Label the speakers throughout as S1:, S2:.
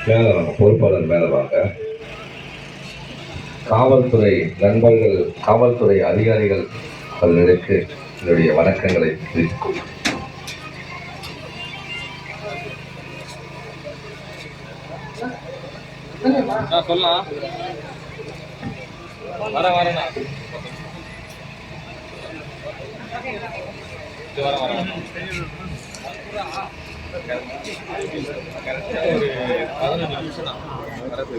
S1: மேல வாங்க, பொறுப்பாளர் மேல வாங்க. காவல்துறை நண்பர்கள், காவல்துறை அதிகாரிகள் அவர்களுக்கு என்னுடைய வணக்கங்களை தெரிவித்துக்
S2: சொல்லலாம். வரேண்ணா. ஒரு 15 நிமிஷம் தான் வரது.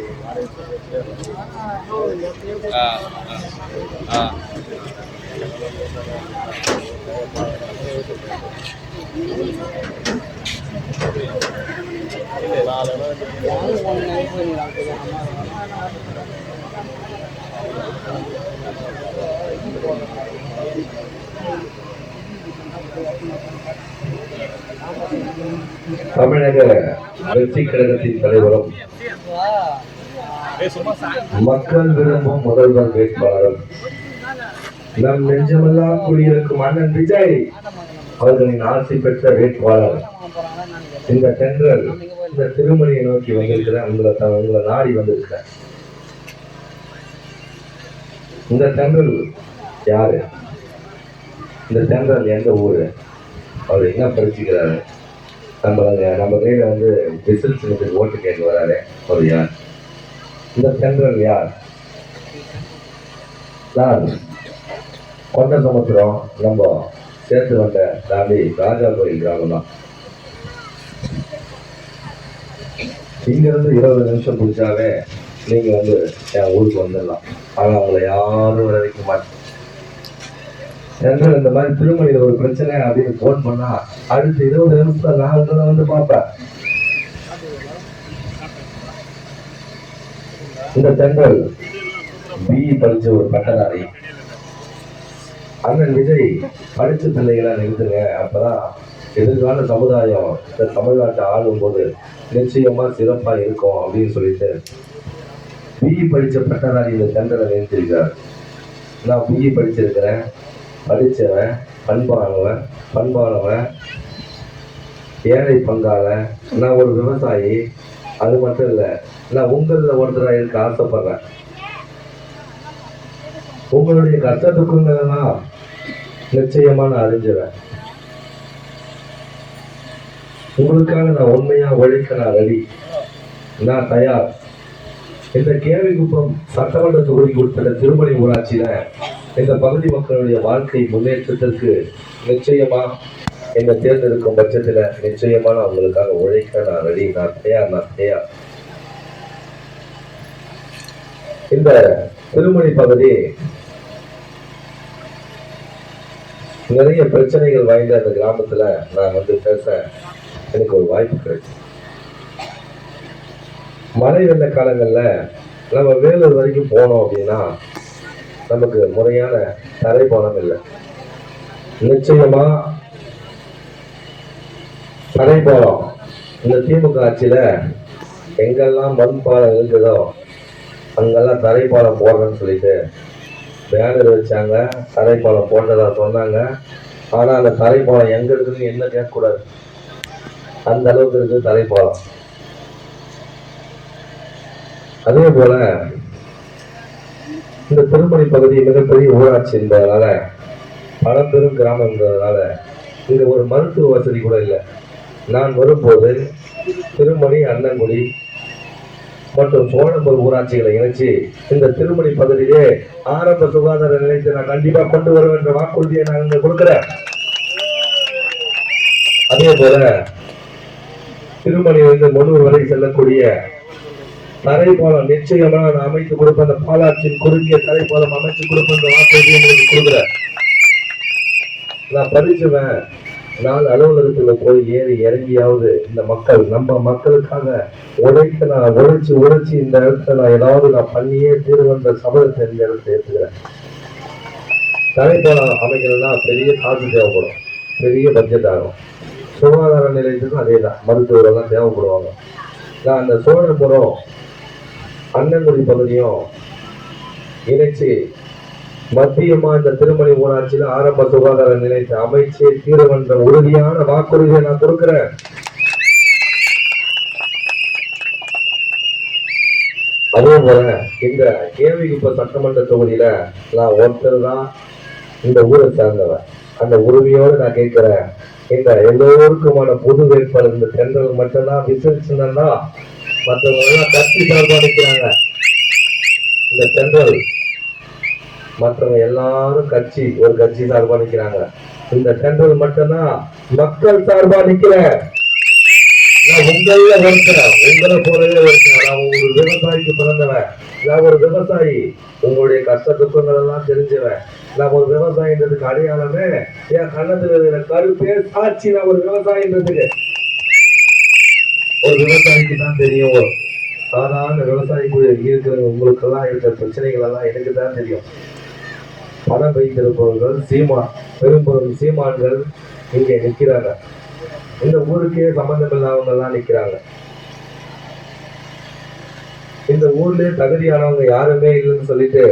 S1: தமிழக வெற்றி கழகத்தின் தலைவரும் மக்கள் விரும்பும் முதல்வர் வேட்பாளரும் நம் நெஞ்சமெல்லாம் குடியிருக்கும் அண்ணன் விஜய் அவர்களின் ஆசை பெற்ற வேட்பாளர். இந்த தென்றல் இந்த திருமணியை நோக்கி வந்திருக்கிற உங்களை நாடி வந்திருக்கிற இந்த தென்றல் யாரு? இந்த தென்றல் எந்த ஊரு? அவர் என்ன படிச்சுக்கிறாரு? நம்ம கையில விசில் சின்னத்துக்கு ஓட்டு கேட்டு வராரு. அவர் யார்? இந்த தென்றல் யார்? நான் கொண்ட சமுத்திரம் நம்ம சேர்த்து வந்த தாண்டி ராஜா கோயில் கிராமம் தான். இங்கிருந்து 20 நிமிஷம் பிடிச்சாவே நீங்க என் ஊருக்கு வந்துடலாம். ஆனா அவங்களை யாரும் வர வைக்க மாட்டேன். இந்த மாதிரி திருமணியில ஒரு பிரச்சனை அப்படின்னு போன் பண்ணா அடுத்த 20 நிமிஷம் நான் பார்ப்பேன். இந்த தென்றல் பிஇ படிச்ச ஒரு பட்டதாரி. அண்ணன் விஜய் படிச்ச பிள்ளைகளா நிறுத்துங்க, அப்பதான் எதிர்கால சமுதாயம் இந்த தமிழ்நாட்டை ஆளும் போது நிச்சயமா சிறப்பா இருக்கும் அப்படின்னு சொல்லிட்டு பிஇ படிச்ச பட்டதாரி இந்த தென்றலை நிறுத்திருக்கார். நான் பிஇ படிச்சிருக்கிறேன், படித்தவன், பண்பானவன், ஏழை பங்காள, நான் ஒரு விவசாயி. அது மட்டும் இல்லை, நான் உங்களில் ஒருத்தராக இருக்க ஆசைப்படுறேன். உங்களுடைய கஷ்டத்துக்குலாம் நிச்சயமா நான் அறிஞ்சுவேன். உங்களுக்காக நான் உண்மையா உழைக்க நான் ரெடி, நான் தயார். இந்த கேவிக்குப்பம் சட்டமன்ற தொகுதிக்கு உட்பட்ட திருமணி ஊராட்சியில இந்த பகுதி மக்களுடைய வாழ்க்கை முன்னேற்றத்திற்கு நிச்சயமா என்னை தேர்ந்தெடுக்கும் பட்சத்துல நிச்சயமா நான் உங்களுக்காக உழைக்க நான் ரெடி, நான் தயார். இந்த திருமணி பகுதி நிறைய பிரச்சனைகள் வாய்ந்த அந்த கிராமத்துல நான் பேச எனக்கு ஒரு வாய்ப்பு கிடைச்சு. மழை வெள்ள காலங்கள்ல நம்ம வேலூர் வரைக்கும் போனோம் அப்படின்னா நமக்கு முறையான தரைப்பாலம் இல்லை. நிச்சயமா தரைப்பாலம் இந்த திமுக ஆட்சியில எங்கெல்லாம் மண் பாலம் இருக்குதோ அங்கெல்லாம் தரைப்பாலம் போடுறேன்னு சொல்லிட்டு பேனர் வச்சாங்க. தரைப்பாலம் போட்டதா சொன்னாங்க. ஆனா அந்த தரைப்பாலம் எங்க இருக்குன்னு என்ன கேட்கக்கூடாது, அந்த அளவுக்கு இருக்கு தரைப்பாலம். அதே போல இந்த திருமணி பகுதி மிகப்பெரிய ஊராட்சி என்பதனால, பழம்பெரும் கிராமம் என்பதனால இங்க ஒரு மருத்துவ வசதி கூட இல்லை. நான் வரும்போது திருமணி, அண்ணங்குடி மற்றும் சோழம்பூர் ஊராட்சிகளை இணைச்சு இந்த திருமணி பகுதியிலே ஆரம்ப சுகாதார நிலையத்தை நான் கண்டிப்பா கொண்டு வருவேன் என்ற வாக்குறுதியை நான் இங்க கொடுக்கிறேன். அதே போல திருமணியிலிருந்து முன்னூர் வரை செல்லக்கூடிய தரைப்பாலம் நிச்சயமா நான் அமைத்து கொடுப்பேன். அந்த பாலாற்றின் குறுக்கிய தரைப்பாலம் அமைச்சு கொடுப்பேன் என்ற வாக்குறுதியை உங்களுக்கு கொடுக்கிறேன். நான் படிச்சுவேன். நான் அலுவலகத்துல போய் ஏறி இறங்கியாவது இந்த மக்கள், நம்ம மக்களுக்காக நான் உழைச்சி இந்த இடத்துல நான் ஏதாவது நான் பண்ணியே தீர்வுன்ற சபதத்தை இந்த இடத்துல ஏற்றுக்கிறேன். தரைப்பாலம் அமைக்கணும்னா பெரிய காசு தேவைப்படும், பெரிய பட்ஜெட் ஆகும். சுகாதார நிலையத்துக்கும் அதே தான், மருத்துவரெல்லாம் தேவைப்படுவாங்க. நான் அந்த சோழபுரம் அண்ணங்குடி பகுதியும் இணைச்சு மத்தியமா இந்த திருமணி ஊராட்சியில ஆரம்ப சுகாதார நிலையத்தை அமைச்சு தீர்வுன்ற உறுதியான வாக்குறுதியை நான் கொடுக்கிறேன். அதே போல இந்த கேவிகுப்பம் சட்டமன்ற தொகுதியில நான் ஒருத்தர் தான் இந்த ஊரை சார்ந்தவன். அந்த உரிமையோடு நான் கேட்கிறேன், இந்த எல்லோருக்குமான பொது வேட்பாளர் இந்த தென்றல் மட்டும்தான் விசிறிச்சுன்னா மற்றவங்க எல்லாம் கட்சி சார்பா நிற்கிறாங்க. இந்த தென்றல் மற்றவங்க எல்லாரும் ஒரு கட்சி சார்பா நிற்கிறாங்க. இந்த தென்றல் மட்டும்தான் மக்கள் சார்பா நிற்கிறேன். நான் உங்கள ஒருத்தன், உங்களை போலவே ஒருத்தன். நான் ஒரு விவசாயிக்கு பிறந்தவன். நான் ஒரு விவசாயி. உங்களுடைய கஷ்ட துக்கங்கள் எல்லாம் தெரிஞ்சவன். நான் ஒரு விவசாயின்றதுக்கு அடையாளமே என் கண்ணத்துல இருக்கிற கருப்பே சாட்சி. நான் ஒரு விவசாயின்றதுக்கு ஒரு விவசாயிக்கு தான் தெரியும். சாதாரண விவசாயிக்கு இருக்கிற உங்களுக்கெல்லாம் இருக்கிற பிரச்சனைகள் எல்லாம் எனக்கு தான் தெரியும். பணம் வைத்திருப்பவர்கள் பெரும்பெரும் சீமான்கள் இங்கே நிற்கிறாங்க. இந்த ஊருக்கே சம்பந்தம் இல்லாதவங்க எல்லாம் நிக்கிறாங்க. இந்த ஊர்ல தகுதியானவங்க யாருமே இல்லைன்னு சொல்லிட்டு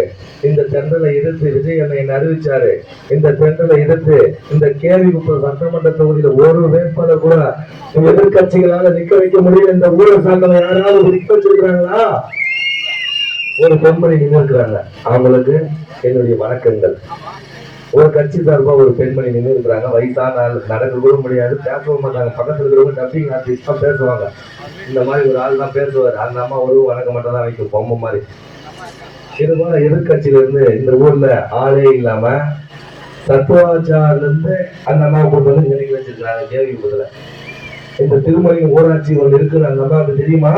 S1: இந்த தென்றலை எதிர்த்து விஜய் அண்ணன் அறிவிச்சாரு. இந்த தென்றலை எதிர்த்து இந்த கேவிகுப்பம் சட்டமன்ற தொகுதியில ஒரு வேட்பாளர் கூட எதிர்கட்சிகளால நிக்க வைக்க முடியல. இந்த ஊரை சார்ந்தவங்க யாராவது நிக்க வச்சிருக்கிறாங்களா? ஒரு பெண்மணி நின்று இருக்கிறாங்க. அவங்களுக்கு என்னுடைய வணக்கங்கள். ஒரு கட்சி சார்பா ஒரு பெண்மணி நின்று இருக்கிறாங்க. வயசான நடக்க கூட முடியாது, பேசவும் மாட்டாங்க. பக்கத்துல இருக்கிறவங்க டப்பிங் ஆர்டிஸ்டா பேசுவாங்க. இந்த மாதிரி ஒரு ஆள் தான் பேசுவார். அந்த அம்மா ஒரு வணக்கம் மட்டும் தான் வைக்கும், பொம்மை மாதிரி. இது போல எதிர்கட்சியில இருந்து இந்த ஊர்ல ஆளே இல்லாம தத்துவாச்சாரில இருந்து அந்த அம்மா கொண்டு வந்து நினைக்க வச்சிருக்காங்க கேவிகுப்பத்துல. இந்த திருமணி ஊராட்சி ஒன்று இருக்குன்னு அந்த அம்மாவுக்கு தெரியுமா?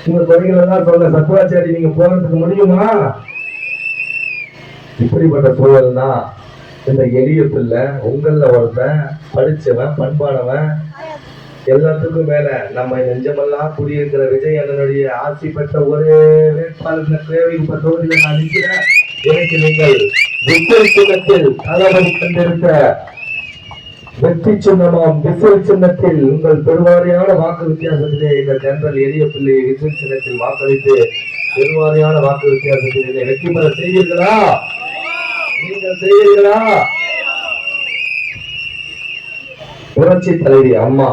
S1: இந்த தொகைகள் எல்லாம் சொல்ற சத்துவாச்சாரி நீங்க போறதுக்கு முடியுமா? இப்படிப்பட்ட சூழல் தான் இந்த எளிய பிள்ளை உங்கள ஒருத்தன் படிச்சவன் பண்பானவன் எல்லாத்துக்கும் மேல நம்ம நெஞ்சமெல்லாம் குடியிருக்கிற விஜய் அண்ணனுடைய ஆட்சி பெற்ற ஒரே வேட்பாளர் கேவிகுப்பம் தொகுதியில் நான் நிற்கிறேன். எனக்கு நீங்கள் விசில் சின்னத்தில் தளபதி கண்டிருக்க வெற்றி சின்னமாம் விசில் சின்னத்தில் உங்கள் பெருவாரியான வாக்கு வித்தியாசத்திலே இந்த தென்றல் எளிய பிள்ளையை விசில் சின்னத்தில் வாக்களித்து பெருவாரியான வாக்கு வித்தியாசத்திலே வெற்றி பெற செய்வீர்களா? நீங்கள் செய்வீர்களா? புரட்சி தலைவி அம்மா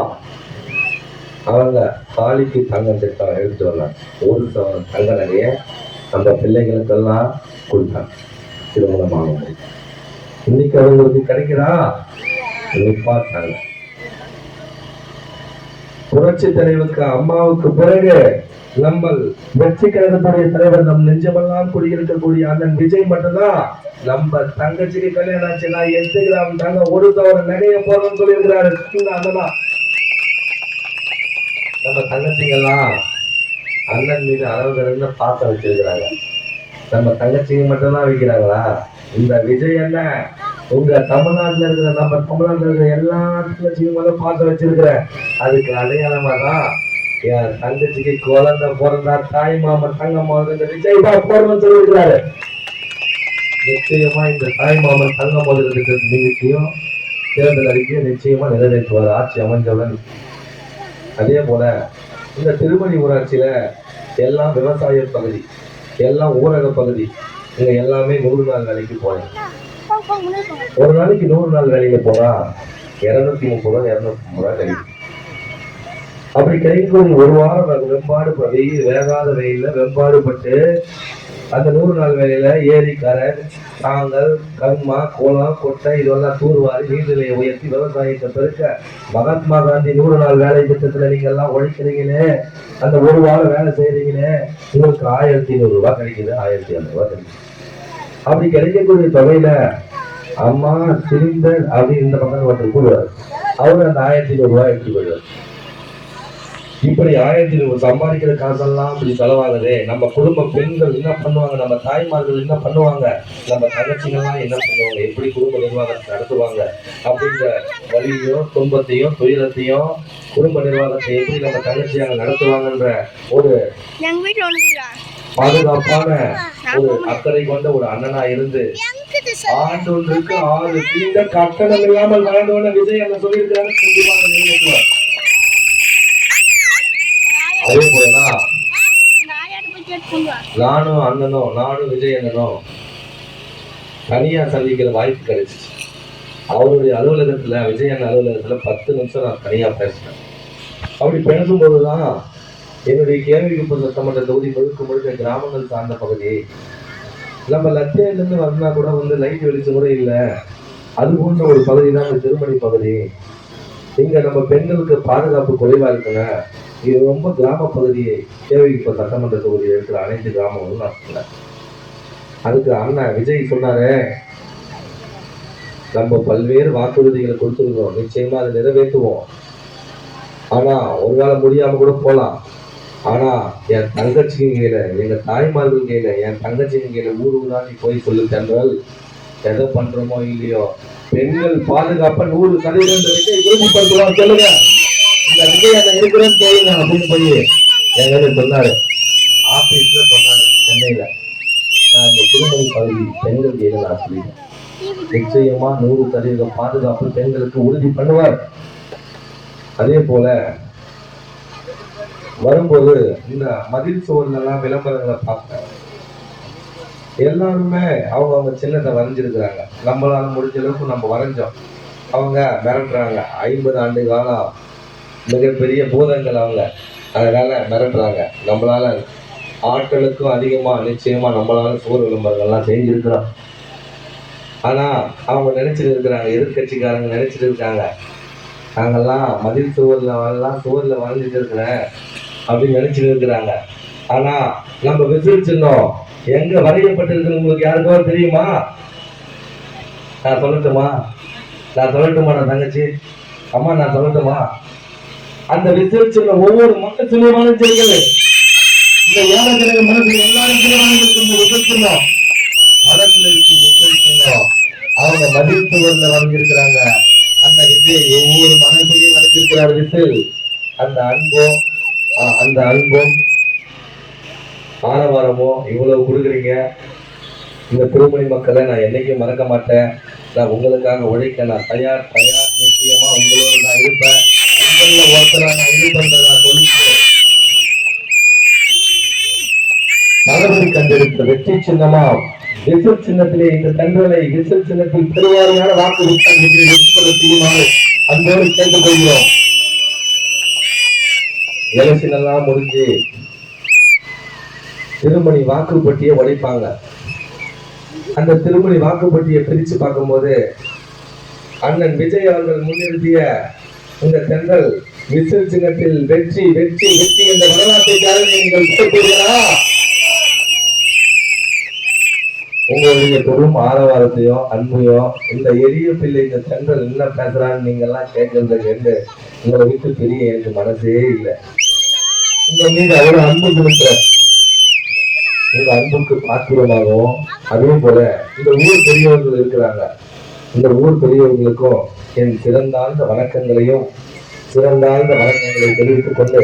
S1: அவங்க தாலிக்கு தங்கம் திட்டம் எடுத்து வந்தாங்க. ஒரு சவரன் தங்க நகைய அந்த பிள்ளைகளுக்கெல்லாம் கொடுத்தாங்க திருமணமாக. இன்னைக்கு அவங்களுக்கு கிடைக்குதா? பார்த்தாங்க. புரட்சி தலைவருக்கு அம்மாவுக்கு பிறகு நம்ம வெற்றி கழகத்துடைய தலைவர் நம் நெஞ்சமெல்லாம் குடியிருக்கக்கூடிய அண்ணன் விஜய் மட்டும்தான் நம்ம தங்கச்சிக்கு கல்யாணம் ஆச்சுன்னா 8 கிராம் தங்க 1 சவரன் நகைய போறோம்னு சொல்லி இருக்கிறாரு. அண்ணனா நம்ம தங்கச்சிங்கெல்லாம் அண்ணன் மீது அளவு பாசம் வச்சிருக்கிறாங்க. நம்ம தங்கச்சிங்க மட்டும்தான் வைக்கிறாங்களா? இந்த விஜய் அண்ணன் உங்க தமிழ்நாட்டுல இருக்கிற நம்ம தமிழ்நாட்டுல இருக்கிற எல்லா தங்கச்சியும் மேல பாசம் வச்சிருக்கிற அதுக்கு அடையாளமா தான் என் தங்கச்சிக்கு குழந்தை பிறந்தா தாய் மாமன் தங்கம்மா இந்த விஜய் தான் போறோம்னு சொல்லியிருக்கிறாரு. நிச்சயமா இந்த தாய் மாமன் தங்கம் முதல் நிகழ்ச்சியும் தேர்தல் அறிக்கையை நிச்சயமா நிறைவேற்றுவார் ஆட்சி அமைஞ்சவுடன். அதே போல இந்த திருமணி ஊராட்சியில எல்லாம் விவசாய பகுதி, எல்லாம் ஊரக பகுதி. இங்க எல்லாமே 100 நாள் வேலைக்கு போனேன். ஒரு நாளைக்கு 100 நாள் வேலையில போனா 230 ரூபா 250 ரூபாய் கிடைக்கும். அப்படி கிடைக்கும். ஒரு வாரம் வெம்பாடு வேகாத வெயில வெம்பாடுபட்டு அந்த 100 நாள் வேலையில ஏரி கரை தாங்கல் கண்மா கோலம் கொட்டை இதெல்லாம் தூர்வாரி நீர்நிலையை உயர்த்தி விவசாயத்தை பெருக்க மகாத்மா காந்தி 100 நாள் வேலை திட்டத்துல நீங்க எல்லாம் உழைக்கிறீங்களே, அந்த ஒரு வாரம் வேலை செய்யறீங்களே, உங்களுக்கு 1500 ரூபாய் கிடைக்குது, 1500 ரூபாய் கிடைக்குது. அப்படி கிடைக்கக்கூடிய தொகையில அம்மா சிலிண்டர் அப்படி இந்த பக்கம் ஒருத்தர் கூடுவார். அவரு அந்த 1500 ரூபாய் எடுத்து போயிடுவார். இப்படி 1500 சம்பாதிக்கிற காசெல்லாம் இப்படி செலவாகுது. நம்ம குடும்ப பெண்கள் என்ன பண்ணுவாங்க, நம்ம தாய்மார்கள் என்ன பண்ணுவாங்க, நம்ம தங்கச்சிகள்லாம் என்ன பண்ணுவாங்க, எப்படி குடும்ப நிர்வாகத்தை நடத்துவாங்க அப்படின்ற வலியையும் துன்பத்தையும் துயரத்தையும் குடும்ப நிர்வாகத்தை எப்படி நம்ம தங்கச்சியாக நடத்துவாங்கன்ற ஒரு பாதுகாப்பான ஒரு அக்கறை கொண்ட ஒரு அண்ணனா இருந்து ஆண்டு ஒன்றுக்கு 6 சிலிண்டர் கட்டணம் இல்லாமல் வாழ்ந்தோன்னு விஜய் என்ன சொல்லியிருக்காரு. கண்டிப்பாக நிறைவேற்றுவார். அதே போலதான் நானும் அண்ணனும் நானும் விஜய் அண்ணனும் தனியா சந்திக்கிற வாய்ப்பு கிடைச்சிச்சு. அவருடைய அலுவலகத்துல விஜய் அண்ணன் அலுவலகத்துல 10 நிமிஷம் நான் தனியா பேசினேன். அப்படி பேசும்போதுதான் என்னுடைய கேள்விக்குப்பம் சட்டமன்ற தொகுதி முழுக்க முழுக்க கிராமங்கள் சார்ந்த பகுதி. நம்ம லட்சையிலிருந்து வரனா கூட வந்து லைட் வெளிச்சம் கூட இல்லை. அது போன்ற ஒரு பகுதி தான் இந்த திருமணி பகுதி. இங்க நம்ம பெண்களுக்கு பாதுகாப்பு குறைவா இருக்குங்க. இது ரொம்ப கிராம பகுதியை கேள்விக்குப்பம் சட்டமன்ற தொகுதியில் இருக்கிற அனைத்து கிராமங்களும் நான் சொன்னேன். அதுக்கு அண்ணன் விஜய் சொன்னாரு, நம்ம பல்வேறு வாக்குறுதிகளை கொடுத்துருக்கோம், நிச்சயமா அதை நிறைவேற்றுவோம். ஆனா ஒருவேளை முடியாம கூட போலாம். ஆனா என் தங்கச்சிங்க கையில, எங்க தாய்மார்கள் கையில, என் தங்கச்சிங்க கையில ஊர் ஊராட்சி போய் சொல்லு தென்றல், எதை பண்றோமோ இல்லையோ பெண்கள் பாதுகாப்ப 100% உறுதிப்படுத்துவோம் சொல்லுங்க. இந்த விஜய் அந்த இருக்கிறேன்னு சொல்லுங்க அப்படின்னு போய் எங்க சொன்னாரு. ஆபீஸ்ல சொன்னாரு சென்னையில. நான் இந்த திருமணி பகுதி பெண்கள் கையில நான் சொல்லிட்டேன். நிச்சயமா 100% பாதுகாப்பு பெண்களுக்கு உறுதி பண்ணுவார். அதே போல வரும்போது இந்த மதில் சுவர்லாம் விளம்பரங்களை பார்த்தேன். எல்லாருமே அவங்க சின்னத்தை வரைஞ்சிருக்கிறாங்க. நம்மளால முடிஞ்ச அளவுக்கு நம்ம வரைஞ்சோம். அவங்க மிரட்டுறாங்க. 50 ஆண்டு காலம் மிகப்பெரிய பூதங்கள் அவங்க, அதனால மிரட்டுறாங்க. நம்மளால ஆட்களுக்கும் அதிகமா நிச்சயமா நம்மளால சுவர் விளம்பரங்கள்லாம் செஞ்சிருக்கிறோம். ஆனா அவங்க நினைச்சிட்டு இருக்கிறாங்க, எதிர்கட்சிக்காரங்க நினைச்சிட்டு இருக்காங்க, நாங்கெல்லாம் மதில் சுவர்ல வரைஞ்சிட்டு இருக்கிறேன் அப்படின்னு நினைச்சிட்டு இருக்கிறாங்க. ஆனா நம்ம விசில் சின்னம் எங்க வரையப்பட்டிருக்கு உங்களுக்கு யாருக்கோ தெரியுமா? நான் சொல்லட்டுமா? நான் தங்கச்சி அம்மா, நான் சொல்லட்டுமா? அந்த விசில் சின்னம் ஒவ்வொரு மனசுலயும் வரைஞ்சிருக்குது. இந்த ஏழை மனசுல எல்லாரும் விசில் சின்னம் மனசுல இருக்கு. விசில் சின்னம் அவங்க மதில் சுவர்ல வரைஞ்சிருக்கிறாங்க. அந்த விஜய் ஒவ்வொரு மனசுலையும் வரைஞ்சிருக்கிறார் விசில். அந்த அன்பும் ஆரவாரமோ இவ்வளவு கொடுக்குறீங்க. இந்த திருமணி மக்களை நான் என்னைக்கும் மறக்க மாட்டேன். நான் உங்களுக்காக உழைக்க நான் தயார். நிச்சயமா உங்களோடு நான் இருப்பேன். ஒருத்தரா நான் இருப்பேன். நான் சொல்லிட்டு தளபதி கண்டிருக்க வெற்றி சின்னமா விசில் சின்னத்திலே இந்த தங்களை விசில் சின்னத்தில் பெருவாரியான வாக்கு செய்யுமாறு அன்போடு கேட்டுக் கொள்கிறோம். எலெக்ஷன் எல்லாம் முடிஞ்சு திருமணி வாக்குப்பட்டியை உடைப்பாங்க. அந்த திருமணி வாக்குப்பட்டியை பிரிச்சு பார்க்கும்போது அண்ணன் விஜய் அவர்கள் முன்னிறுத்திய இந்த தென்றல் விசில் சின்னத்தில் வெற்றி வெற்றி வெற்றி என்ற வரலாற்றை நீங்கள் கேட்பீர்களா? உங்களுடைய பெரும் ஆரவாரத்தையும் அன்பையும் இந்த எளிய பிள்ளை இந்த தென்றல் என்ன பேசுறான்னு நீங்க எல்லாம் கேட்கறதுக்கு என்று உங்களை விட்டு பெரிய எனக்கு மனசே இல்லை. உங்க மீது அவ்வளவு அன்பு கொடுத்த உங்க அன்புக்கு பாத்திரமாகவும், அதே போல இந்த ஊர் பெரியவர்கள் இருக்கிறாங்க. இந்த ஊர் பெரியவர்களுக்கும் என் சிறந்தாழ்ந்த வணக்கங்களை தெரிவித்துக் கொண்டு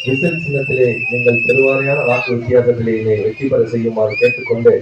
S1: விசில் சின்னத்திலே நீங்கள் பெருவாரியான வாக்கு வித்தியாசத்திலே வெற்றி பெற செய்யுமாறு கேட்டுக்கொண்டு